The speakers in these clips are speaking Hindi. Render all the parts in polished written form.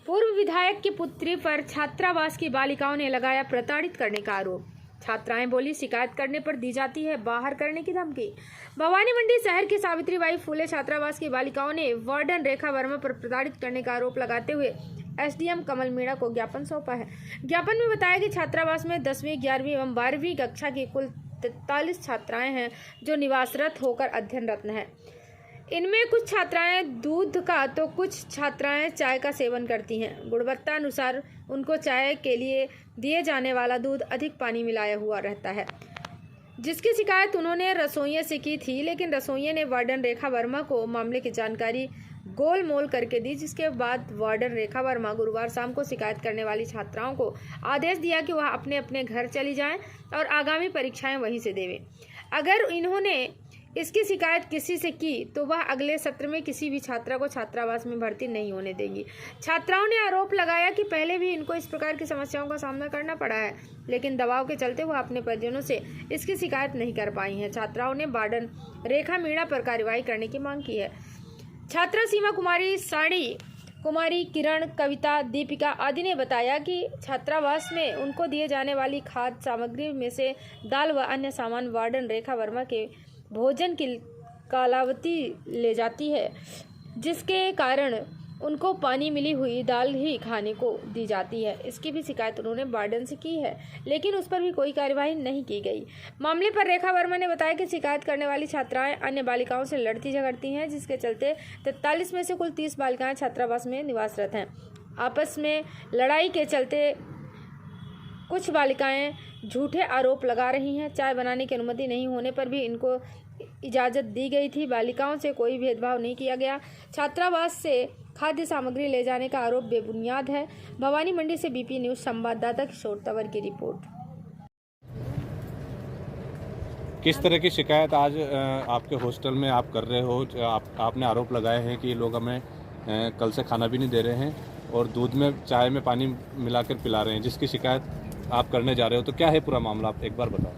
पूर्व विधायक की पुत्री पर छात्रावास की बालिकाओं ने लगाया प्रताड़ित करने का आरोप। छात्राएं बोली शिकायत करने पर दी जाती है बाहर करने की धमकी। भवानी मंडी शहर की सावित्रीबाई फुले छात्रावास की बालिकाओं ने वार्डन रेखा वर्मा पर प्रताड़ित करने का आरोप लगाते हुए एसडीएम कमल मीणा को ज्ञापन सौंपा है। ज्ञापन में बताया कि छात्रावास में 10वीं, 11वीं एवं 12वीं कक्षा की कुल 43 छात्राएं हैं जो निवासरत होकर अध्ययनरत हैं। इनमें कुछ छात्राएं दूध का तो कुछ छात्राएं चाय का सेवन करती हैं। गुणवत्ता अनुसार उनको चाय के लिए दिए जाने वाला दूध अधिक पानी मिलाया हुआ रहता है, जिसकी शिकायत उन्होंने रसोइये से की थी, लेकिन रसोइये ने वार्डन रेखा वर्मा को मामले की जानकारी गोल मोल करके दी, जिसके बाद वार्डन रेखा वर्मा गुरुवार शाम को शिकायत करने वाली छात्राओं को आदेश दिया कि वह अपने अपने घर चली जाएं और आगामी परीक्षाएं वहीं से देवें। अगर इन्होंने इसकी शिकायत किसी से की तो वह अगले सत्र में किसी भी छात्रा को छात्रावास में भर्ती नहीं होने देंगी। छात्राओं ने आरोप लगाया कि पहले भी इनको इस प्रकार की समस्याओं का सामना करना पड़ा है, लेकिन दबाव के चलते वह अपने परिजनों से इसकी शिकायत नहीं कर पाई हैं। छात्राओं ने वार्डन रेखा मीणा पर कार्रवाई करने की मांग की है। छात्रा सीमा कुमारी, साड़ी कुमारी, किरण, कविता, दीपिका आदि ने बताया कि छात्रावास में उनको दिए जाने वाली खाद्य सामग्री में से दाल व अन्य सामान वार्डन रेखा वर्मा के भोजन की कालावती ले जाती है, जिसके कारण उनको पानी मिली हुई दाल ही खाने को दी जाती है। इसकी भी शिकायत उन्होंने वार्डन से की है, लेकिन उस पर भी कोई कार्यवाही नहीं की गई। मामले पर रेखा वर्मा ने बताया कि शिकायत करने वाली छात्राएं अन्य बालिकाओं से लड़ती झगड़ती हैं, जिसके चलते 43 में से कुल 30 बालिकाएं छात्रावास में निवासरत हैं। आपस में लड़ाई के चलते कुछ बालिकाएं झूठे आरोप लगा रही हैं। चाय बनाने की अनुमति नहीं होने पर भी इनको इजाज़त दी गई थी। बालिकाओं से कोई भेदभाव नहीं किया गया। छात्रावास से खाद्य सामग्री ले जाने का आरोप बेबुनियाद है। भवानी मंडी से बीपी न्यूज़ संवाददाता किशोर तंवर की रिपोर्ट। किस तरह की शिकायत आज आपके हॉस्टल में आप कर रहे हो? आपने आरोप लगाए हैं कि ये लोग हमें कल से खाना भी नहीं दे रहे हैं और दूध में चाय में पानी मिलाकर पिला रहे हैं, जिसकी शिकायत आप करने जा रहे हो, तो क्या है पूरा मामला, आप एक बार बताओ।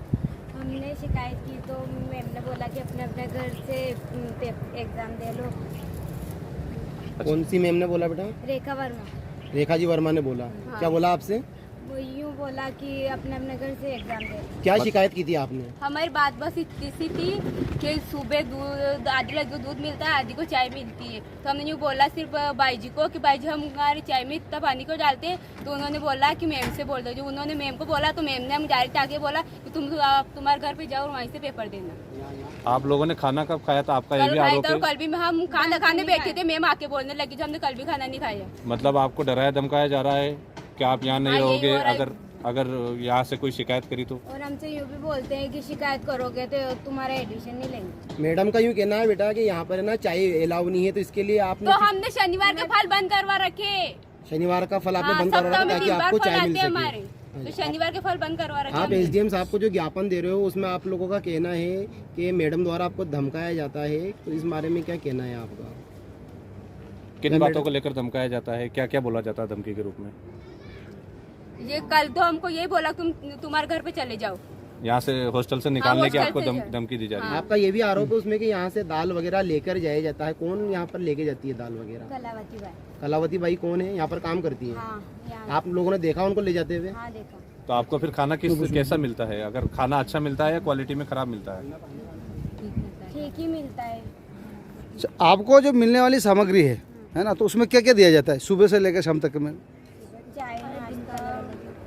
हमने शिकायत की तो मैम ने बोला कि अपने अपने घर से एग्जाम दे लो। अच्छा। कौन सी मैम ने बोला बेटा? रेखा वर्मा। रेखा जी वर्मा ने बोला। हाँ। क्या बोला आपसे? वो यूँ बोला कि अपने अपने घर से एग्जाम दे लो। क्या शिकायत की थी आपने? हमारी बात बस इतनी सी थी कि सुबह दूध आधी लगी दूध मिलता है, आधी को चाय मिलती है। तो हमने यूँ बोला सिर्फ भाई जी को कि भाई जी हम हमारी चाय में इतना पानी को डालते हैं। तो उन्होंने बोला कि मैम से बोल दो। जो उन्होंने मैम को बोला तो मैम ने हम डायरेक्ट आके बोला कि तुम्हारे घर पे जाओ और वहीं से पेपर देना। आप लोगों ने खाना कब खाया था? आपका ये भी आरोप है? कल भी हम खाना खाने बैठे थे, मैम आके बोलने लगी जो हमने कल भी खाना नहीं खाया। मतलब आपको डराया धमकाया जा रहा है कि आप यहाँ नहीं रहोगे अगर यहाँ से कोई शिकायत करी तो? और हमसे यूँ भी बोलते हैं कि शिकायत करोगे तो तुम्हारा एडमिशन नहीं लेंगे। मैडम का यूँ कहना है बेटा कि यहाँ पर ना चाय अलाउ नहीं है, तो इसके लिए आपने तो हमने शनिवार का फल बंद करवा रखे। शनिवार का फल आपने बंद करवा रखा ताकि आपको चाय मिल सके। तो शनिवार के फल बंद करवा रखे। आप एसडीएम साहब को जो ज्ञापन दे रहे हो उसमें आप लोगों का कहना है कि मैडम द्वारा आपको धमकाया जाता है, तो इस बारे में क्या कहना है आपका? किन बातों को लेकर धमकाया जाता है? क्या क्या बोला जाता है धमकी के रूप में? ये कल तो हमको यही बोला तुम्हारे घर पे चले जाओ, यहाँ से हॉस्टल से निकालने की आपको हॉस्टल से धमकी दी जा रही है। आपका ये भी आरोप है उसमें कि यहाँ से दाल वगैरह लेकर जाया जाता है। कौन यहाँ पर लेके जाती है दाल वगैरह? कलावती बाई। कलावती बाई कौन है? यहाँ पर काम करती है। हाँ, आप लोगों ने देखा उनको ले जाते हुए? हाँ देखा। तो आपको फिर खाना कैसा मिलता है? अगर खाना अच्छा मिलता है या क्वालिटी में खराब मिलता है? ठीक ही मिलता है। आपको जो मिलने वाली सामग्री है ना, तो उसमें क्या क्या दिया जाता है सुबह से लेकर शाम तक में? चाय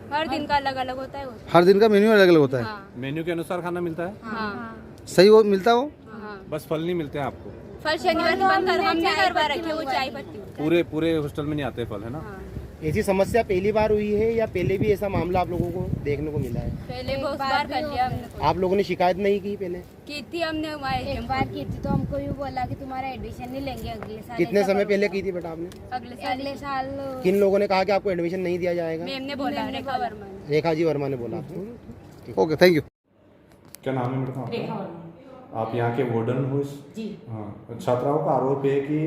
हर दिन का अलग अलग होता है। हर दिन का मेन्यू अलग अलग होता है। हाँ। मेन्यू के अनुसार खाना मिलता है? हाँ। सही वो मिलता है वो? हाँ। बस फल नहीं मिलते हैं आपको? फल शनिवार को बंद कर हमने करवा रखे वो चाय पत्ती। पूरे हॉस्टल में नहीं आते फल, है ना? हाँ। ऐसी समस्या पहली बार हुई है या पहले भी ऐसा मामला आप लोगों को देखने को मिला है? पहले बहुत बार कर लिया हमने। आप लोगों ने शिकायत नहीं की पहले? की थी हमने, एक बार की थी तो हमको यूँ बोला कि तुम्हारा एडमिशन नहीं लेंगे अगले साल। कितने समय पहले की थी बेटा आपने? अगले साल। किन लोगों ने कहा कि आपको एडमिशन नहीं दिया जाएगा? मैम ने बोला, रेखा वर्मा ने। रेखा जी वर्मा ने बोला आपको? Okay, thank you. क्या नाम है मेरा? रेखा वर्मा। आप यहाँ के वार्डन हो? जी हाँ। छात्राओं का आरोप है कि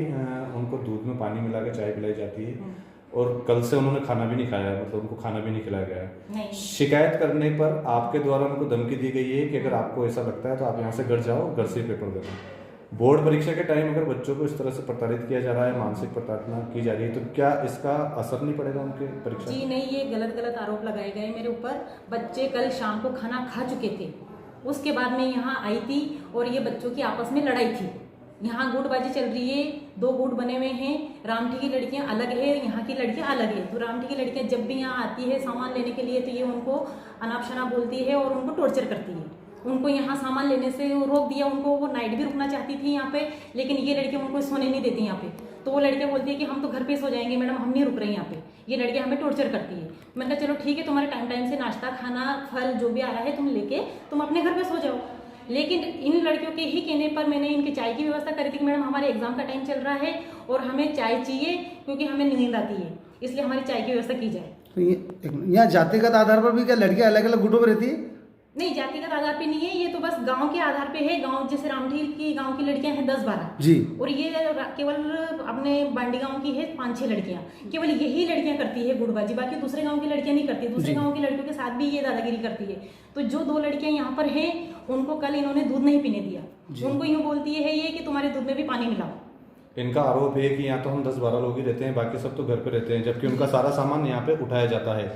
उनको दूध में पानी मिला के चाय पिलाई जाती है और कल से उन्होंने खाना भी नहीं खाया है, मतलब उनको खाना भी नहीं खिलाया गया है। शिकायत करने पर आपके द्वारा उनको धमकी दी गई है कि अगर आपको ऐसा लगता है तो आप यहाँ से घर जाओ, घर से पेपर दे दो। बोर्ड परीक्षा के टाइम अगर बच्चों को इस तरह से प्रताड़ित किया जा रहा है, मानसिक प्रताड़ना की जा रही है, तो क्या इसका असर नहीं पड़ेगा उनके परीक्षा? जी नहीं, ये गलत आरोप लगाए गए मेरे ऊपर। बच्चे कल शाम को खाना खा चुके थे, उसके बाद मैं यहाँ आई थी और ये बच्चों की आपस में लड़ाई थी। यहाँ गुटबाजी चल रही है, 2 गुट बने हुए हैं। रामठी की लड़कियां अलग है, यहाँ की लड़कियां अलग है। तो रामठी की लड़कियां जब भी यहाँ आती है सामान लेने के लिए तो ये उनको अनाप शनाप बोलती है और उनको टॉर्चर करती है। उनको यहाँ सामान लेने से रोक दिया, उनको वो नाइट भी रुकना चाहती थी यहाँ पे, लेकिन ये लड़कियां उनको सोने नहीं देती यहाँ पे। तो वो लड़कियां बोलती है कि हम तो घर पे सो जाएंगे मैडम, हम नहीं रुक रहे यहाँ पे। ये लड़कियां हमें टॉर्चर करती है। मैंने कहा चलो ठीक है, तुम्हारे टाइम से नाश्ता खाना फल जो भी आ रहा है तुम लेके तुम अपने घर पे सो जाओ। लेकिन इन लड़कियों के ही कहने पर मैंने इनकी चाय की व्यवस्था करी थी कि मैडम हमारे एग्जाम का टाइम चल रहा है और हमें चाय चाहिए क्योंकि हमें नींद आती है, इसलिए हमारी चाय की व्यवस्था की जाए। तो यहाँ जातिगत आधार पर भी क्या लड़कियाँ अलग अलग गुटों में रहती है? नहीं, जातिगत आधार पे नहीं है, ये तो बस गांव के आधार पे है। गांव जैसे रामठी की गांव की लड़कियां हैं 10-12 जी, और ये केवल अपने बांडी गांव की है 5-6 लड़कियां। केवल यही लड़कियां करती है गुटबाजी, बाकी दूसरे गांव की लड़कियां नहीं करती। दूसरे गांव की लड़कियों के साथ भी ये दादागिरी करती है। तो जो 2 लड़कियां यहाँ पर है उनको कल इन्होंने दूध नहीं पीने दिया। उनको यूँ बोलती है ये कि तुम्हारे दूध में भी पानी मिलाओ। इनका आरोप है कि यहाँ तो हम 10-12 लोग ही रहते हैं, बाकी सब तो घर पे रहते हैं, जबकि उनका सारा सामान यहाँ पे उठाया जाता है।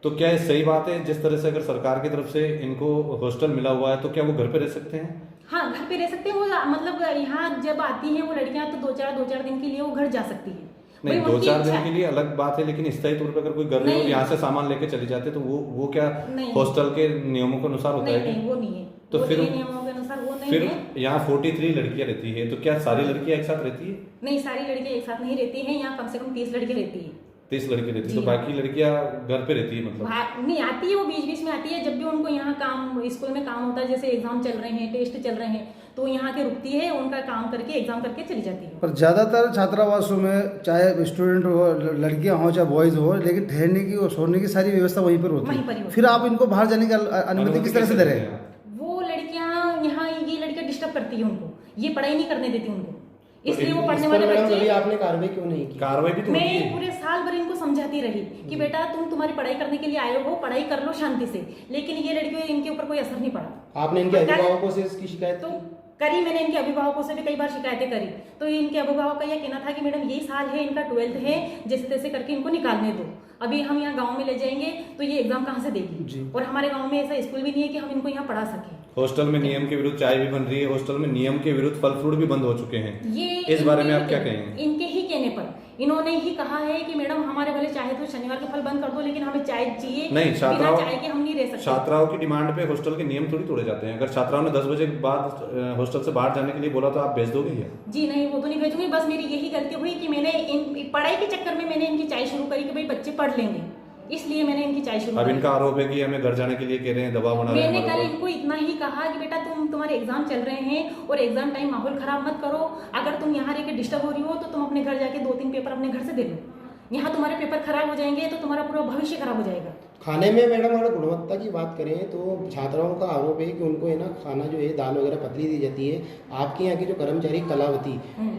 तो क्या ये सही बात है? जिस तरह से अगर सरकार की तरफ से इनको हॉस्टल मिला हुआ है तो क्या वो घर पे रह सकते हैं? हाँ, घर पे रह सकते हैं वो। मतलब यहाँ जब आती हैं वो लड़कियां तो 2-4 दिन के लिए वो घर जा सकती है। नहीं, 2-4 दिन के लिए अलग बात है, लेकिन स्थायी तौर पर अगर कोई घर में यहाँ से सामान लेके चले जाते तो वो क्या हॉस्टल के नियमों के अनुसार होता है? नहीं, वो नहीं है। तो फिर नियमों के अनुसार वो नहीं फिर है। यहाँ 43 लड़कियां रहती है, तो क्या सारी लड़कियां एक साथ रहती है? नहीं, सारी लड़कियां एक साथ नहीं रहती हैं। यहाँ कम से कम 30 लड़कियां रहती है। 30 लड़की रहती है, तो बाकी लड़कियां घर पे रहती है मतलब? नहीं आती है, वो बीच में आती है। जब भी उनको यहाँ काम स्कूल में काम होता है, जैसे एग्जाम चल रहे हैं, टेस्ट चल रहे हैं, तो यहाँ के रुकती है, उनका काम करके एग्जाम करके चली जाती है। पर ज़्यादातर छात्रावासों में चाहे स्टूडेंट हो, लड़कियां हो चाहे बॉयज हो, लेकिन ठहरने की और सोने की सारी व्यवस्था वहीं पर होती है। फिर आप इनको बाहर जाने की अनुमति किस तरह से दे रहे हैं? वो लड़कियां यहाँ, ये लड़कियां डिस्टर्ब करती है उनको, ये पढ़ाई नहीं करने देती उनको, इसलिए वो पढ़ने वाले बच्चे। आपने कार्रवाई क्यों नहीं की? कार्रवाई भी तो मैं पूरे साल भर इनको समझाती रही कि बेटा तुम्हारी पढ़ाई करने के लिए आए हो, पढ़ाई कर लो शांति से, लेकिन ये लड़कियों इनके ऊपर कोई असर नहीं पड़ा। आपने इनके अभिभावकों से इसकी शिकायत तो करी, मैंने इनके अभिभावकों से भी कई बार शिकायतें करी। तो इनके अभिभावक का यह कहना था कि मैडम यही साल है, इनका 12th है, जैसे तैसे करके इनको निकालने दो। अभी हम यहाँ गांव में ले जाएंगे तो ये एग्जाम कहाँ से देगी? और हमारे गांव में ऐसा स्कूल भी नहीं है कि हम इनको यहाँ पढ़ा सके। हॉस्टल में नियम के विरुद्ध चाय भी बन रही है, हॉस्टल में नियम के विरुद्ध फल फ्रूट भी बंद हो चुके हैं। ये इस बारे में आप क्या कहेंगे? इनके ही कहने पर इन्होंने ही कहा है कि मैडम हमारे भले चाहे तो शनिवार के फल बंद कर दो, लेकिन हमें चाय चाहिए। नहीं, बिना चाय के हम नहीं रह सकते। छात्राओं की डिमांड पे हॉस्टल के नियम थोड़ी तोड़े जाते हैं। अगर छात्राओं ने 10 बजे के बाद हॉस्टल से बाहर जाने के लिए बोला तो आप भेज दोगे क्या? जी नहीं, वो तो नहीं भेजूंगी। बस मेरी यही गलती हुई कि मैंने पढ़ाई के चक्कर में मैंने इनकी चाय शुरू करी कि भाई बच्चे पढ़ लेंगे, इसलिए मैंने इनकी चाय शुरू अब करी। इनका आरोप है कि हमें घर जाने के लिए कह रहे हैं, दबाव बना रहे हैं। मैंने कल इनको इतना ही कहा कि बेटा तुम्हारे एग्जाम चल रहे हैं और एग्जाम टाइम माहौल खराब मत करो। अगर तुम यहाँ रह के डिस्टर्ब हो रही हो तो तुम अपने घर जाके 2-3 पेपर अपने घर से दे लो। यहाँ तुम्हारे पेपर खराब हो जाएंगे तो तुम्हारा पूरा भविष्य खराब हो जाएगा। खाने में मैडम अगर गुणवत्ता की बात करें तो छात्राओं का आरोप है कि उनको है ना खाना जो है दाल वगैरह पतली दी जाती है। आपके यहाँ की जो कर्मचारी कलावती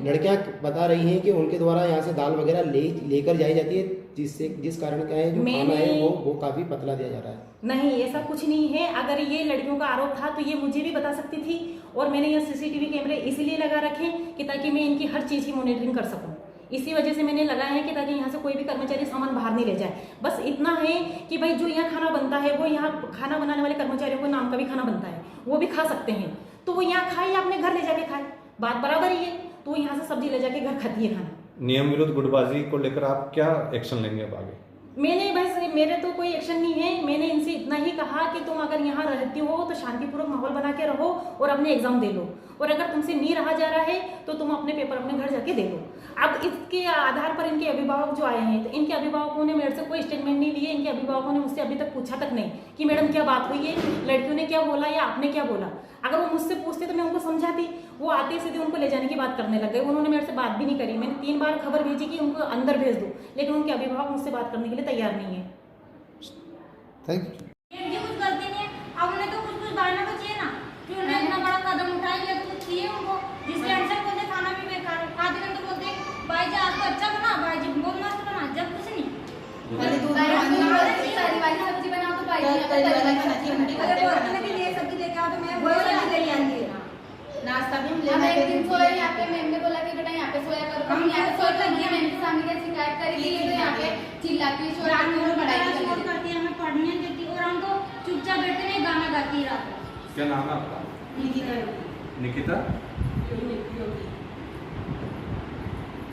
लड़कियां बता रही हैं कि उनके द्वारा यहाँ से दाल वगैरह लेकर जाई जाती है, जिस कारण क्या है जो खाना है वो काफ़ी पतला दिया जा रहा है। नहीं, ऐसा कुछ नहीं है। अगर ये लड़कियों का आरोप था तो ये मुझे भी बता सकती थी, और मैंने ये CCTV कैमरे इसीलिए लगा रखे कि ताकि मैं इनकी हर चीज़ की मॉनिटरिंग कर सकूँ। इसी वजह से मैंने लगाया है कि ताकि यहाँ से कोई भी कर्मचारी सामान बाहर नहीं ले जाए। बस इतना है कि भाई जो यहाँ खाना बनता है वो यहाँ खाना बनाने वाले कर्मचारियों को नाम का भी खाना बनता है, वो भी खा सकते हैं, तो वो यहाँ खाए या अपने घर ले जाके खाए, बात बराबर ही है। तो वो यहाँ से सब्जी ले जाके घर खाती है खाना। नियम विरुद्ध गुटबाजी को लेकर आप क्या एक्शन लेंगे अब आगे? मैंने बस मेरे तो कोई एक्शन नहीं है। मैंने इनसे इतना ही कहा कि तुम अगर यहाँ रहती हो तो शांतिपूर्वक माहौल बना के रहो और अपने एग्जाम दे लो, और अगर तुमसे नहीं रहा जा रहा है तो तुम अपने पेपर अपने घर जाके दे लो। अब इसके आधार पर इनके अभिभावक जो आए हैं, तो इनके अभिभावकों ने मेरे से कोई स्टेटमेंट नहीं लिए। इनके अभिभावकों ने मुझसे अभी तक पूछा तक नहीं कि मैडम क्या बात हुई है, लड़कियों ने क्या बोला या आपने क्या बोला। अगर वो मुझसे पूछते तो मैं उनको समझाती। वो आते सीधे उनको ले जाने की बात करने लग गए। उन्होंने मेरे से बात भी नहीं करी। मैंने 3 बार खबर भेजी कि उनको अंदर भेज दो, लेकिन उनके अभिभावक मुझसे बात करने के लिए तैयार नहीं है। Thank you. ये कुछ गलती नहीं है, अब उन्हें तो कुछ बहाना तो चाहिए ना कि उन्हें इतना बड़ा कदम उठाएंगे तो कुछ चाहिए उनको। जिसके आंसर बोलते खाना भी बेकार, आधे घंटे तो बोलते भाई जी आज तो अच्छा बना, भाई जी बहुत मस्त बना, जब कुछ नहीं। सब्जी बनाओ तो भाई जी, अगर वो अपने के लिए सब्जी लेके आओ तो मैं वो सब्जी ले आएंगे। नाश्ता भी हम एक दिन सोए यहाँ पे, मैम ने बोला कि बेटा यहाँ पे सोया करो, हम यहाँ पे सोए तो मैम के सामने क्या शिकायत करी थी, तो यहाँ पे चिल्लाती शोर करती और पढ़ाई करती है, हमें पढ़ने नहीं देती और हम तो चुपचाप बैठते नहीं, गाना गाती रात को। क्या नाम है आपका? निकिता। निकिता।